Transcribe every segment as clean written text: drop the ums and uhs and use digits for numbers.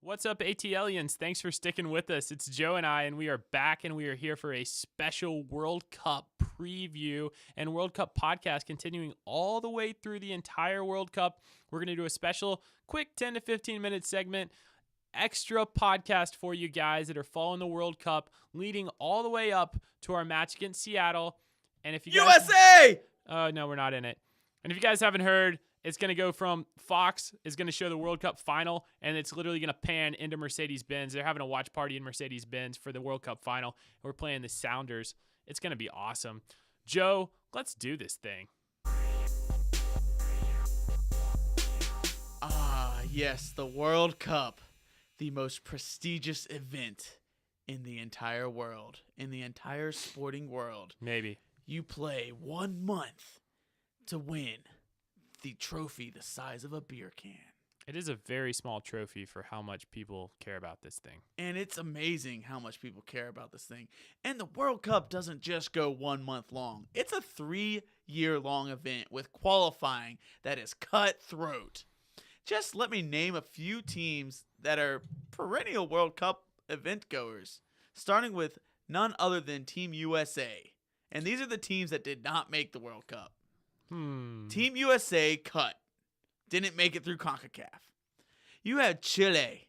What's up, ATLians? Thanks for sticking with us. It's Joe and I, and we are back, and we are here for a special World Cup preview and World Cup podcast continuing all the way through the entire World Cup. We're going to do a special, quick 10 to 15 minute segment, extra podcast for you guys that are following the World Cup, leading all the way up to our match against Seattle. And if you guys, USA! no, we're not in it. And if you guys haven't heard, it's going to go from Fox is going to show the World Cup final, and it's literally going to pan into Mercedes-Benz. They're having a watch party in Mercedes-Benz for the World Cup final. We're playing the Sounders. It's going to be awesome. Joe, let's do this thing. Yes, the World Cup, the most prestigious event in the entire world, in the entire sporting world. Maybe. You play 1 month to win the trophy the size of a beer can. It is a very small trophy for how much people care about this thing. And it's amazing how much people care about this thing. And the World Cup doesn't just go 1 month long. It's a 3-year-long event with qualifying that is cutthroat. Just let me name a few teams that are perennial World Cup event goers, starting with none other than Team USA. And these are the teams that did not make the World Cup. Team USA cut. Didn't make it through CONCACAF. You had Chile.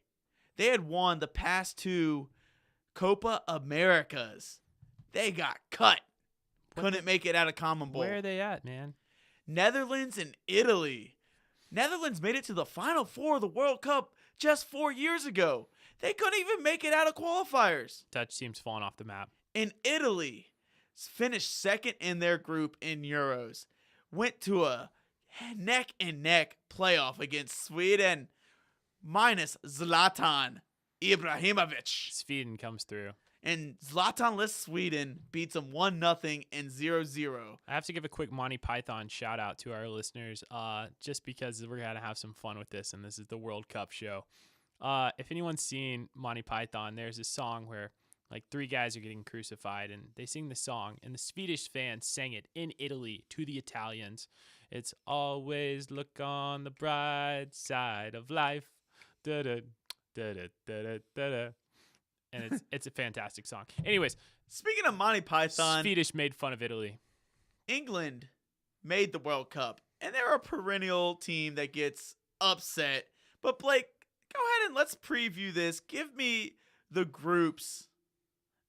They had won the past 2 Copa Americas. They got cut. Couldn't make it out of Common Bowl. Where are they at, man? Netherlands and Italy. Netherlands made it to the Final Four of the World Cup just 4 years ago. They couldn't even make it out of qualifiers. Dutch team's falling off the map. And Italy finished second in their group in Euros. Went to a neck-and-neck playoff against Sweden minus Zlatan Ibrahimovic. Sweden comes through. And Zlatan-less Sweden beats them 1-0 and 0-0. I have to give a quick Monty Python shout out to our listeners, just because we're going to have some fun with this, and this is the World Cup show. If anyone's seen Monty Python, there's a song where like 3 guys are getting crucified, and they sing the song, and the Swedish fans sang it in Italy to the Italians. It's always look on the bright side of life. Da-da, da-da, da-da, da-da. And it's a fantastic song. Anyways, Speaking of Monty Python, Swedish made fun of Italy. England made the World Cup, and they're a perennial team that gets upset. But Blake, go ahead and let's preview this. Give me the groups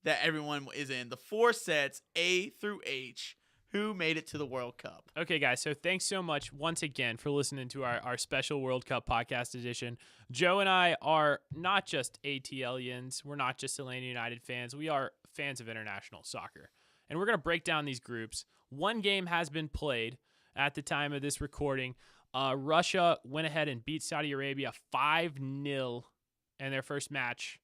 that everyone is in, the 4 sets, A through H, who made it to the World Cup. Okay, guys, so thanks so much once again for listening to our special World Cup podcast edition. Joe and I are not just ATLians. We're not just Atlanta United fans. We are fans of international soccer. And we're going to break down these groups. One game has been played at the time of this recording. Russia went ahead and beat Saudi Arabia 5-0 in their first match.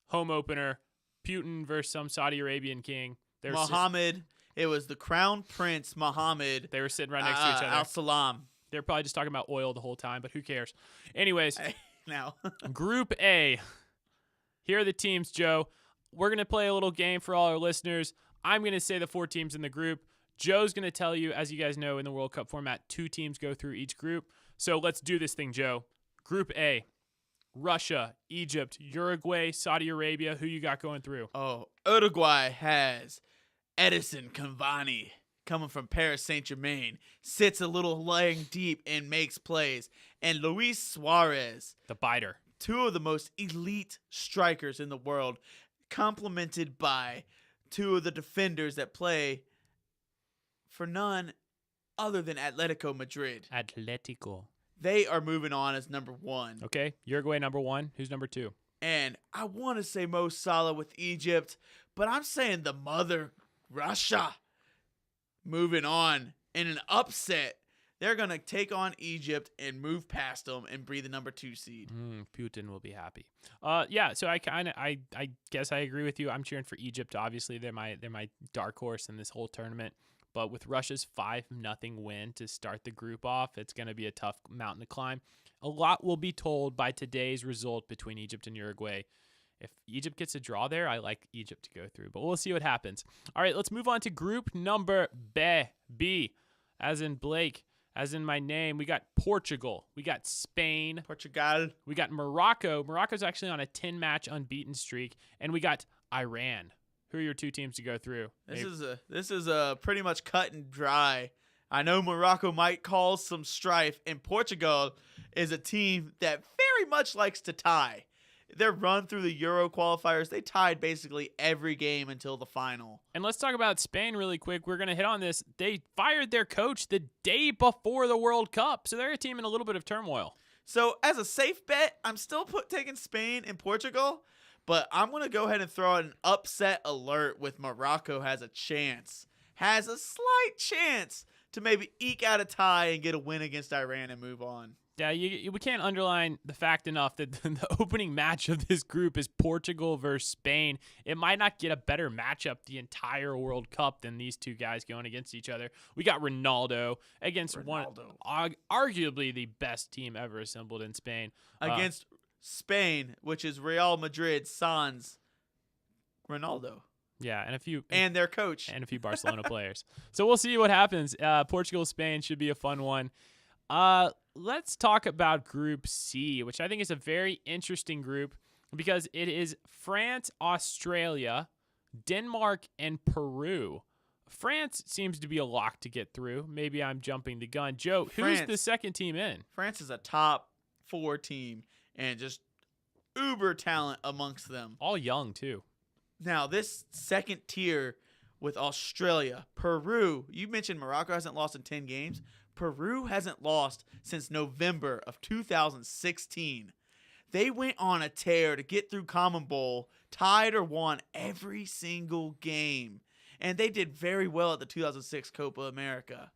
Home opener, Putin versus some Saudi Arabian king. Mohammed. It was the Crown Prince Mohammed. They were sitting right next to each other. Al-Salam. They're probably just talking about oil the whole time, but who cares? Anyways, Now. Group A. Here are the teams, Joe. We're going to play a little game for all our listeners. I'm going to say the 4 teams in the group. Joe's going to tell you, as you guys know, in the World Cup format, 2 teams go through each group. So let's do this thing, Joe. Group A. Russia, Egypt, Uruguay, Saudi Arabia. Who you got going through? Oh, Uruguay has Edison Cavani coming from Paris Saint-Germain. Sits a little laying deep and makes plays. And Luis Suarez. The biter. 2 of the most elite strikers in the world. Complemented by 2 of the defenders that play for none other than Atletico Madrid. Atletico. They are moving on as number 1. Okay, Uruguay number 1. Who's number 2? And I want to say Mo Salah with Egypt, but I'm saying the mother, Russia, moving on in an upset. They're going to take on Egypt and move past them and be the number 2 seed. Putin will be happy. Yeah, so I guess I agree with you. I'm cheering for Egypt. Obviously, they're my dark horse in this whole tournament. But with Russia's 5-0 win to start the group off, it's going to be a tough mountain to climb. A lot will be told by today's result between Egypt and Uruguay. If Egypt gets a draw there, I like Egypt to go through. But we'll see what happens. All right, let's move on to group number B, as in Blake. as in my name. We got Portugal. We got Spain. Portugal. We got Morocco. Morocco's actually on a 10-match unbeaten streak. And we got Iran. Who are your two teams to go through? This is a pretty much cut and dry. I know Morocco might cause some strife, and Portugal is a team that very much likes to tie. Their run through the Euro qualifiers, they tied basically every game until the final. And let's talk about Spain really quick. We're going to hit on this. They fired their coach the day before the World Cup, so they're a team in a little bit of turmoil. So as a safe bet, I'm still taking Spain and Portugal, but I'm going to go ahead and throw out an upset alert with Morocco has a slight chance to maybe eke out a tie and get a win against Iran and move on. Yeah, we can't underline the fact enough that the opening match of this group is Portugal versus Spain. It might not get a better matchup the entire World Cup than these two guys going against each other. We got Ronaldo against arguably the best team ever assembled in Spain. Against Spain, which is Real Madrid, Sans Ronaldo. Yeah, and their coach. And a few Barcelona players. So we'll see what happens. Portugal-Spain should be a fun one. Let's talk about Group C, which I think is a very interesting group because it is France, Australia, Denmark, and Peru. France seems to be a lock to get through. Maybe I'm jumping the gun. Joe, who's the second team in? France is a top 4 team and just uber talent amongst them. All young, too. Now, this second tier with Australia, Peru, you mentioned Morocco hasn't lost in 10 games. Peru hasn't lost since November of 2016. They went on a tear to get through Common Bowl, tied or won every single game. And they did very well at the 2006 Copa America.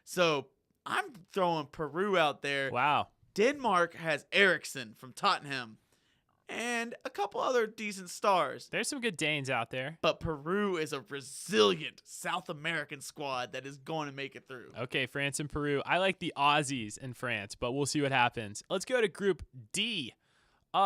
So I'm throwing Peru out there. Wow. Denmark has Eriksen from Tottenham and a couple other decent stars. There's some good Danes out there. But Peru is a resilient South American squad that is going to make it through. Okay, France and Peru. I like the Aussies in France, but we'll see what happens. Let's go to Group D.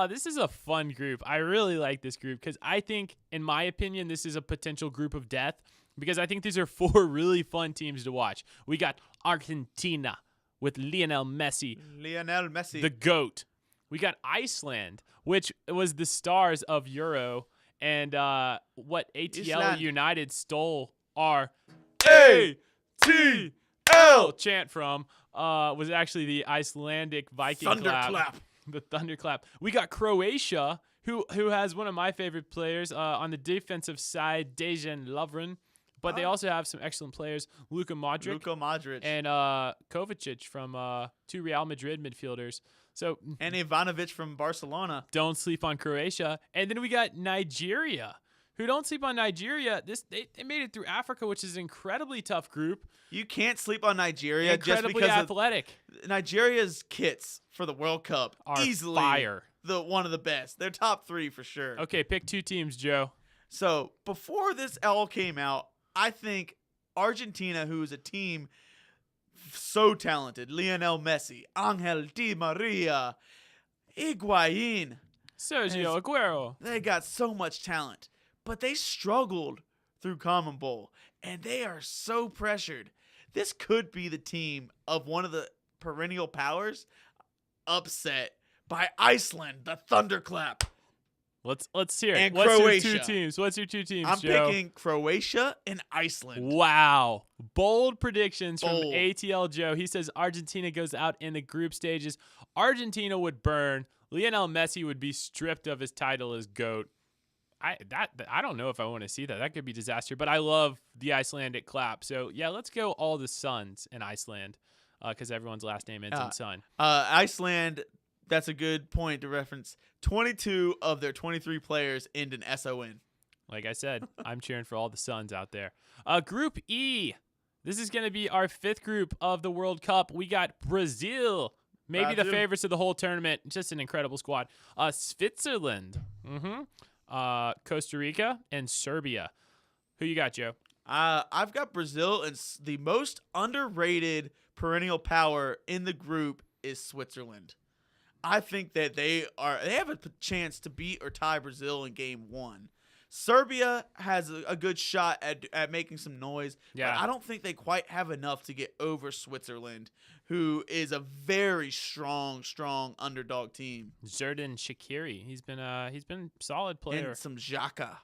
This is a fun group. I really like this group because I think, in my opinion, this is a potential group of death because I think these are 4 really fun teams to watch. We got Argentina with Lionel Messi. The GOAT. We got Iceland, which was the stars of Euro, and what ATL United stole our ATL chant from was actually the Icelandic Viking Thunderclap. The Thunderclap. We got Croatia, who has one of my favorite players on the defensive side, Dejan Lovren. But they also have some excellent players, Luka Modric. And Kovacic from 2 Real Madrid midfielders. And Ivanovic from Barcelona. Don't sleep on Croatia. And then we got Nigeria, who don't sleep on Nigeria. They made it through Africa, which is an incredibly tough group. You can't sleep on Nigeria incredibly just because athletic. Nigeria's kits for the World Cup are easily fire. One of the best. They're top 3 for sure. Okay, pick 2 teams, Joe. So before this all came out, I think Argentina, who is a team so talented, Lionel Messi, Angel Di Maria, Higuain, Sergio Aguero. They got so much talent, but they struggled through Common Bowl, and they are so pressured. This could be the team of one of the perennial powers upset by Iceland, the Thunderclap. Let's hear it. And What's Croatia. your 2 teams? What's your 2 teams, I'm Joe? picking Croatia and Iceland. Wow. Bold predictions from Bold. ATL Joe. He says Argentina goes out in the group stages. Argentina would burn. Lionel Messi would be stripped of his title as GOAT. I don't know if I want to see that. That could be disaster, but I love the Icelandic clap. So, yeah, let's go all the Suns in Iceland because everyone's last name ends in Sun. Iceland, that's a good point to reference. 22 of their 23 players end in SON. Like I said, I'm cheering for all the Suns out there. Group E. This is going to be our 5th group of the World Cup. We got Brazil. Maybe the favorites of the whole tournament. Just an incredible squad. Switzerland. Costa Rica and Serbia. Who you got, Joe? I've got Brazil, and the most underrated perennial power in the group is Switzerland. I think that they have a chance to beat or tie Brazil in game 1. Serbia has a good shot at making some noise, Yeah. but I don't think they quite have enough to get over Switzerland, who is a very strong underdog team. Xherdan Shaqiri. He's been solid player. And some Xhaka.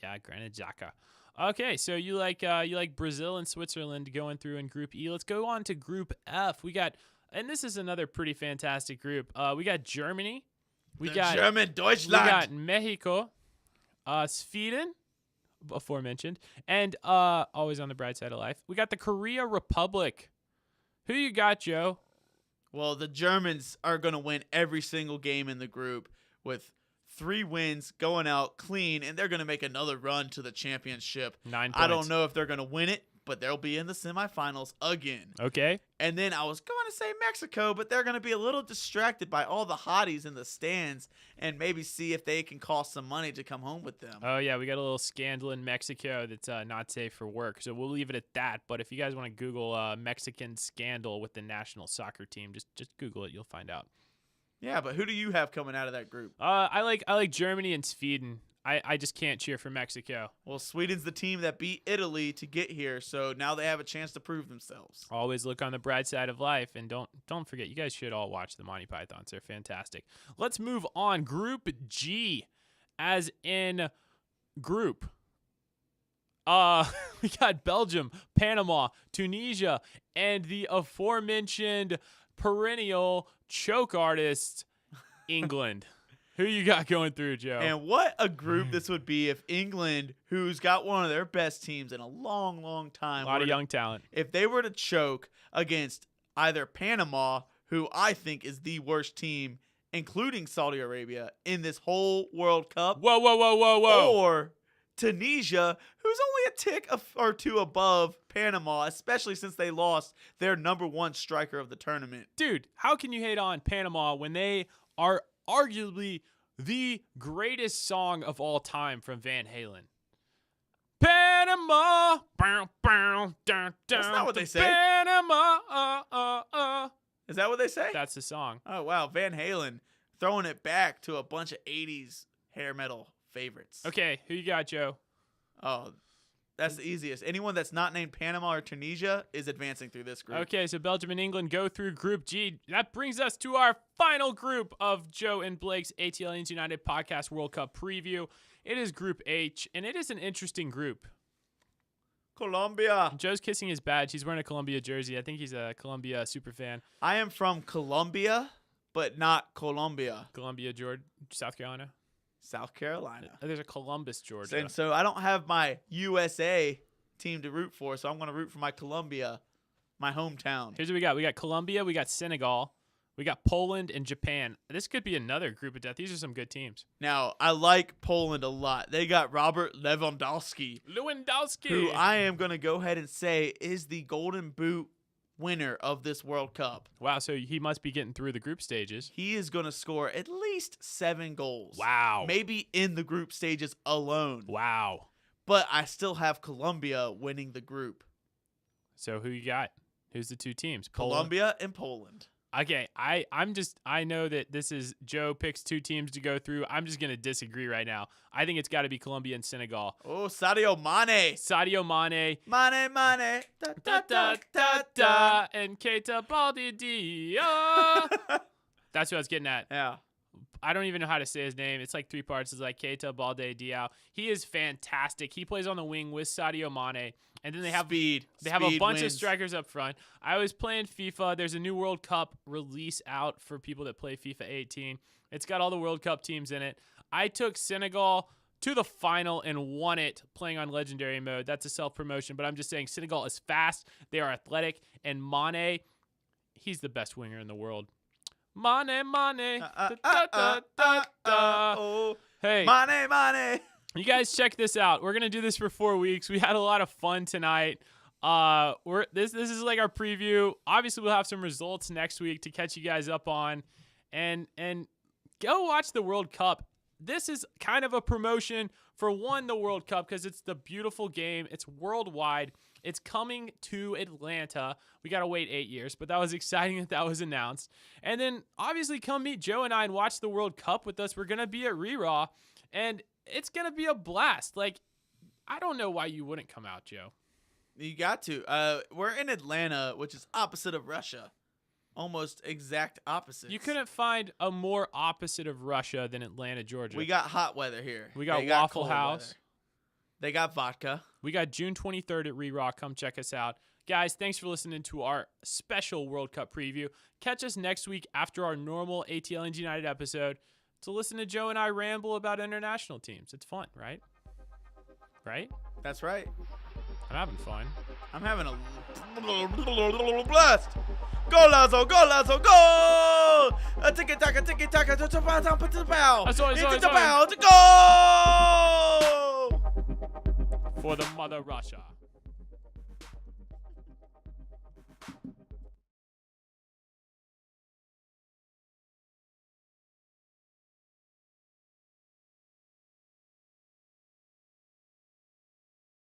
Yeah, Granit Xhaka. Okay, so you like Brazil and Switzerland going through in Group E. Let's go on to Group F. We got, and this is another pretty fantastic group. We got Germany. We got German Deutschland. We got Mexico, Sweden, aforementioned, and always on the bright side of life, we got the Korea Republic. Who you got, Joe? Well, the Germans are going to win every single game in the group with 3 wins, going out clean, and they're going to make another run to the championship. 9 points. I don't know if they're going to win it, but they'll be in the semifinals again. Okay. And then I was going to say Mexico, but they're going to be a little distracted by all the hotties in the stands and maybe see if they can cost some money to come home with them. Oh, yeah, we got a little scandal in Mexico that's not safe for work, so we'll leave it at that. But if you guys want to Google Mexican scandal with the national soccer team, just Google it. You'll find out. Yeah, but who do you have coming out of that group? I like Germany and Sweden. I just can't cheer for Mexico. Well, Sweden's the team that beat Italy to get here, so now they have a chance to prove themselves. Always look on the bright side of life, and don't forget, you guys should all watch the Monty Pythons. They're fantastic. Let's move on. Group G, as in group. We got Belgium, Panama, Tunisia, and the aforementioned perennial choke artist, England. Who you got going through, Joe? And what a group this would be if England, who's got one of their best teams in a long, long time, a lot of young talent. If they were to choke against either Panama, who I think is the worst team, including Saudi Arabia, in this whole World Cup. Whoa. Or Tunisia, who's only a tick or two above Panama, especially since they lost their number 1 striker of the tournament. Dude, how can you hate on Panama when they are arguably the greatest song of all time from Van Halen? Panama. That's not what they say. Panama. Is that what they say? That's the song. Oh, wow. Van Halen throwing it back to a bunch of 80s hair metal favorites. Okay, who you got, Joe? Oh, that's the easiest. Anyone that's not named Panama or Tunisia is advancing through this group. Okay, so Belgium and England go through Group G. That brings us to our final group of Joe and Blake's ATLians United Podcast World Cup preview. It is Group H, and it is an interesting group. Colombia. Joe's kissing his badge. He's wearing a Colombia jersey. I think he's a Colombia super fan. I am from Colombia, but not Colombia. Columbia, Georgia, South Carolina. South Carolina. There's a Columbus, Georgia. And so I don't have my USA team to root for, so I'm going to root for my Colombia, my hometown. Here's what we got. We got Colombia, we got Senegal, we got Poland, and Japan. This could be another group of death. These are some good teams. Now, I like Poland a lot. They got Robert Lewandowski, who I am going to go ahead and say is the Golden Boot winner of this World Cup. Wow, so he must be getting through the group stages. He is going to score at least 7 goals. Wow. Maybe in the group stages alone. Wow. But I still have Colombia winning the group. So who you got? Who's the 2 teams? Colombia and Poland. Okay, I know that this is Joe picks 2 teams to go through. I'm just gonna disagree right now. I think it's got to be Colombia and Senegal. Oh, Sadio Mane. Mane. Mane. Da, and Keita Balde. That's what I was getting at. Yeah. I don't even know how to say his name. It's like 3 parts. It's like Keita Balde Diao. He is fantastic. He plays on the wing with Sadio Mane. And then they have speed. They have a bunch wins. of strikers up front. I was playing FIFA. There's a new World Cup release out for people that play FIFA 18. It's got all the World Cup teams in it. I took Senegal to the final and won it playing on Legendary mode. That's a self-promotion, but I'm just saying Senegal is fast. They are athletic. And Mane, he's the best winger in the world. Mane. Oh. Hey. Mane. You guys check this out. We're gonna do this for 4 weeks. We had a lot of fun tonight. This is like our preview. Obviously, we'll have some results next week to catch you guys up on, and go watch the World Cup. This is kind of a promotion for the World Cup because it's the beautiful game. It's worldwide. It's coming to Atlanta. We got to wait 8 years, but that was exciting that was announced. And then obviously come meet Joe and I and watch the World Cup with us. We're going to be at Re-Raw. And it's going to be a blast. Like, I don't know why you wouldn't come out, Joe. You got to. We're in Atlanta, which is opposite of Russia. Almost exact opposites. You couldn't find a more opposite of Russia than Atlanta, Georgia. We got hot weather here. We got They Waffle cold House. weather. They got vodka. We got June 23rd at Re-Rock. Come check us out. Guys, thanks for listening to our special World Cup preview. Catch us next week after our normal ATL United episode to listen to Joe and I ramble about international teams. It's fun, right? Right? That's right. I'm having fun. I'm having a blast. Go, Lazo, go, Lazo, go! Tiki-taka, tiki-taka, to the bow, to the bow. That's all, Into sorry, the sorry. bow, to go! For the mother Russia.